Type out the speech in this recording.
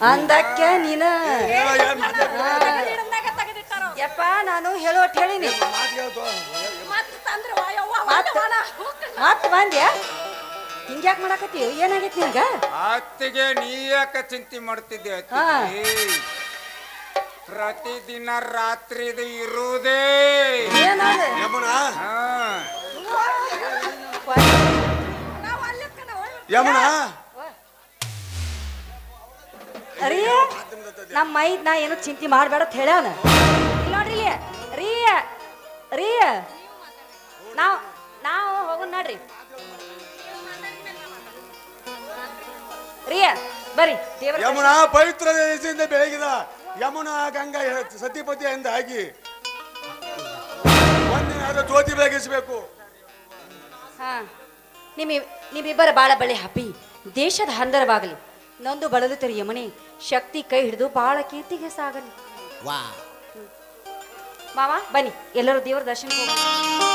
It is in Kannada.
ಅಂದಕ್ಕೆ ನೀನ ಯಪ್ಪ ನಾನು ಹೇಳೋಟ್ ಹೇಳಿನಿ ಮತ್ ಬಂದ್ಯಾ ಹಿಂಗ್ಯಾಕ್ ಮಾಡಾಕತ್ತೀವಿ ಏನಾಗೈತಿ ನಿನಗ ಅತ್ತಿಗೆ ನೀ ಯಾಕ ಚಿಂತೆ ಮಾಡ್ತಿದ್ದೆ ಪ್ರತಿದಿನ ರಾತ್ರಿ ಇರುವುದೇ ಯಮುನಾ ಹಾ ಯಮುನಾ ಅರಿ ನಮ್ಮ ಮೈದ್ ನಾ ಏನು ಚಿಂತೆ ಮಾಡಬೇಡ ಅಂತ ಹೇಳ್ಯಾನ ನೋಡ್ರಿ ರೀ ರೀ ನಾವು ಹೋಗೋಣ ನೋಡ್ರಿ ರೀ ಬರ್ರಿ ದೇವ್ರ ಯಮುನಾ ಪವಿತ್ರ ದೇಶದಿಂದ ಬೆಳಗಿದ ಯಮುನಾ ಗಂಗಾ ಸತಿಪತಿ ಎಂದು ಆಗಿ ಒಂದಿನ ಜ್ಯೋತಿ ಬೆಳಗಿಸಬೇಕು. ಹಾ ನಿಮ್ಮಿಬ್ಬರ ಬಾಳ ಬಳಿ ಹಬ್ಬಿ ದೇಶದ ಹಂದರವಾಗಲಿ ನೊಂದು ಬಳಲುತ್ತಿರು ಯಮುನೆ ಶಕ್ತಿ ಕೈ ಹಿಡಿದು ಬಾಳ ಕೀರ್ತಿಗೆ ಸಾಗಲಿ ಮಾವ ಬನ್ನಿ ಎಲ್ಲರೂ ದೇವರ ದರ್ಶನಕ್ಕೆ ಹೋಗೋಣ.